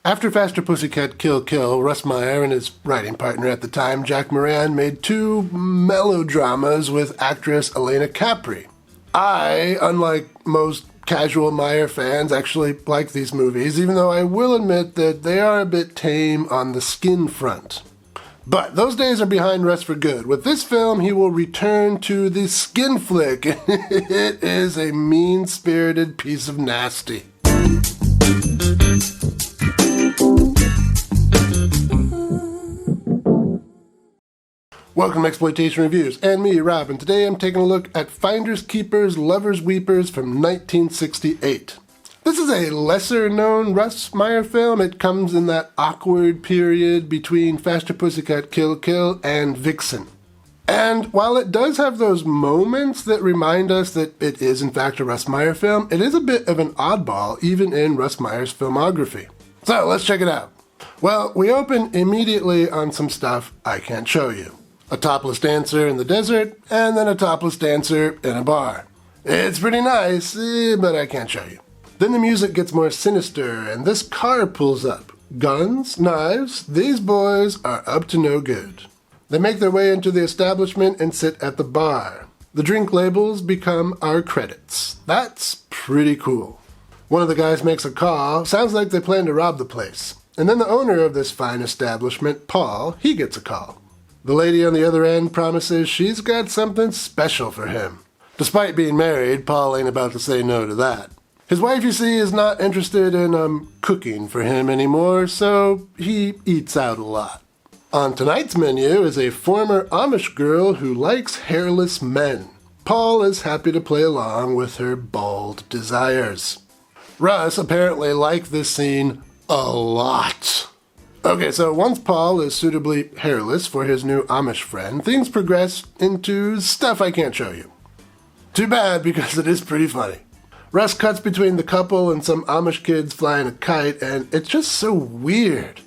After Faster Pussycat Kill Kill, Russ Meyer and his writing partner at the time, Jack Moran, made 2 melodramas with actress Elena Capri. I, unlike most casual Meyer fans, actually like these movies, even though I will admit that they are a bit tame on the skin front. But those days are behind Russ for good. With this film, he will return to the skin flick. It is a mean-spirited piece of nasty. Welcome to Exploitation Reviews, and me, Rob, and today I'm taking a look at Finders Keepers, Lovers Weepers from 1968. This is a lesser-known Russ Meyer film. It comes in that awkward period between Faster Pussycat Kill Kill and Vixen. And while it does have those moments that remind us that it is in fact a Russ Meyer film, it is a bit of an oddball even in Russ Meyer's filmography. So let's check it out. Well, we open immediately on some stuff I can't show you. A topless dancer in the desert, and then a topless dancer in a bar. It's pretty nice, but I can't show you. Then the music gets more sinister, and this car pulls up. Guns, knives, these boys are up to no good. They make their way into the establishment and sit at the bar. The drink labels become our credits. That's pretty cool. One of the guys makes a call, sounds like they plan to rob the place. And then the owner of this fine establishment, Paul, he gets a call. The lady on the other end promises she's got something special for him. Despite being married, Paul ain't about to say no to that. His wife, you see, is not interested in cooking for him anymore, so he eats out a lot. On tonight's menu is a former Amish girl who likes hairless men. Paul is happy to play along with her bald desires. Russ apparently liked this scene a lot. Okay, so once Paul is suitably hairless for his new Amish friend, things progress into stuff I can't show you. Too bad, because it is pretty funny. Russ cuts between the couple and some Amish kids flying a kite, and it's just so weird.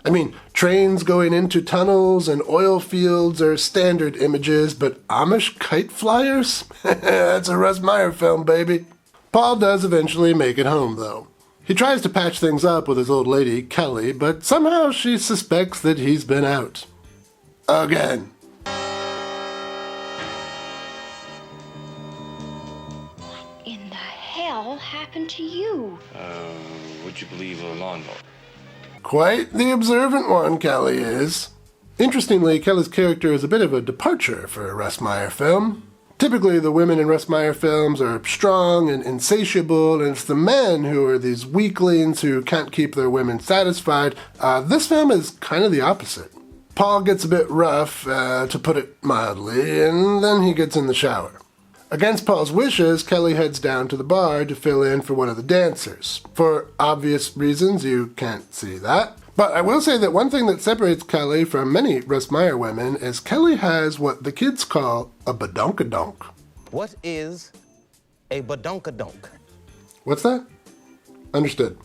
I mean, trains going into tunnels and oil fields are standard images, but Amish kite flyers? That's a Russ Meyer film, baby. Paul does eventually make it home, though. He tries to patch things up with his old lady, Kelly, but somehow she suspects that he's been out. Again. Happened to you? Would you believe a lawnmower? Quite the observant one, Kelly is. Interestingly, Kelly's character is a bit of a departure for a Russ Meyer film. Typically, the women in Russ Meyer films are strong and insatiable, and it's the men who are these weaklings who can't keep their women satisfied. This film is kind of the opposite. Paul gets a bit rough, to put it mildly, and then he gets in the shower. Against Paul's wishes, Kelly heads down to the bar to fill in for one of the dancers. For obvious reasons, you can't see that. But I will say that one thing that separates Kelly from many Russ Meyer women is Kelly has what the kids call a badonkadonk. What is a badonkadonk? What's that? Understood.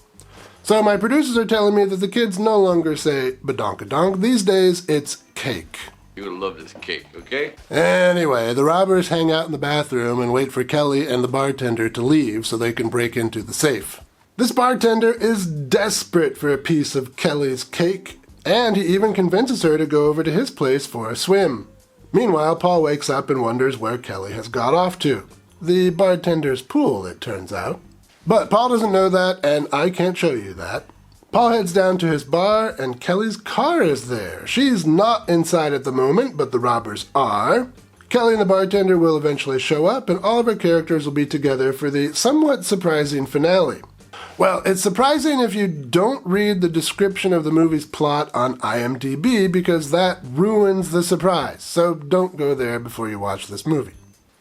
So my producers are telling me that the kids no longer say badonkadonk. These days, it's cake. You're gonna love this cake, okay? Anyway, the robbers hang out in the bathroom and wait for Kelly and the bartender to leave so they can break into the safe. This bartender is desperate for a piece of Kelly's cake, and he even convinces her to go over to his place for a swim. Meanwhile, Paul wakes up and wonders where Kelly has got off to. The bartender's pool, it turns out. But Paul doesn't know that, and I can't show you that. Paul heads down to his bar, and Kelly's car is there. She's not inside at the moment, but the robbers are. Kelly and the bartender will eventually show up, and all of our characters will be together for the somewhat surprising finale. Well, it's surprising if you don't read the description of the movie's plot on IMDb, because that ruins the surprise, so don't go there before you watch this movie.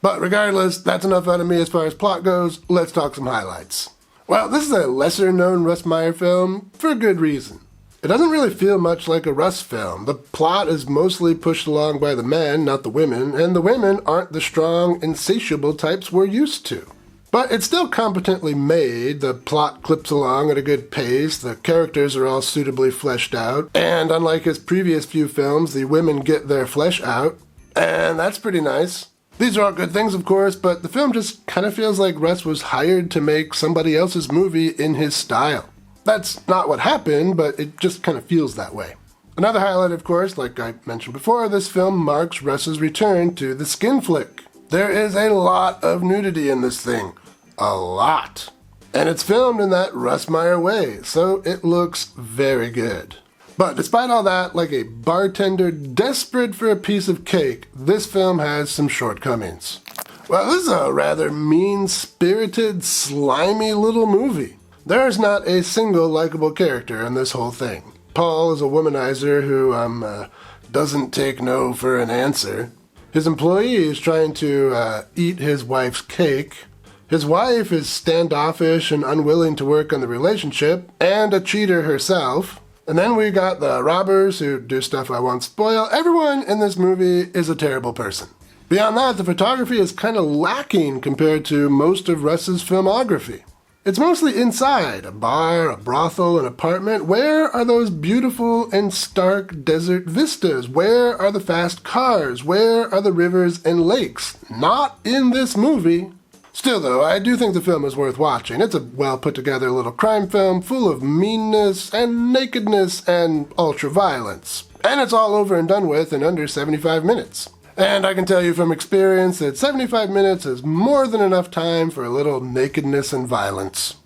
But regardless, that's enough out of me as far as plot goes. Let's talk some highlights. Well, this is a lesser-known Russ Meyer film for a good reason. It doesn't really feel much like a Russ film. The plot is mostly pushed along by the men, not the women, and the women aren't the strong, insatiable types we're used to. But it's still competently made, the plot clips along at a good pace, the characters are all suitably fleshed out, and unlike his previous few films, the women get their flesh out, and that's pretty nice. These are all good things, of course, but the film just kind of feels like Russ was hired to make somebody else's movie in his style. That's not what happened, but it just kind of feels that way. Another highlight, of course, like I mentioned before, this film marks Russ's return to the skin flick. There is a lot of nudity in this thing. A lot. And it's filmed in that Russ Meyer way, so it looks very good. But despite all that, like a bartender desperate for a piece of cake, this film has some shortcomings. Well, this is a rather mean-spirited, slimy little movie. There's not a single likable character in this whole thing. Paul is a womanizer who doesn't take no for an answer. His employee is trying to eat his wife's cake. His wife is standoffish and unwilling to work on the relationship, and a cheater herself. And then we got the robbers who do stuff I won't spoil. Everyone in this movie is a terrible person. Beyond that, the photography is kind of lacking compared to most of Russ's filmography. It's mostly inside, a bar, a brothel, an apartment. Where are those beautiful and stark desert vistas? Where are the fast cars? Where are the rivers and lakes? Not in this movie. Still though, I do think the film is worth watching. It's a well put together little crime film full of meanness and nakedness and ultra-violence. And it's all over and done with in under 75 minutes. And I can tell you from experience that 75 minutes is more than enough time for a little nakedness and violence.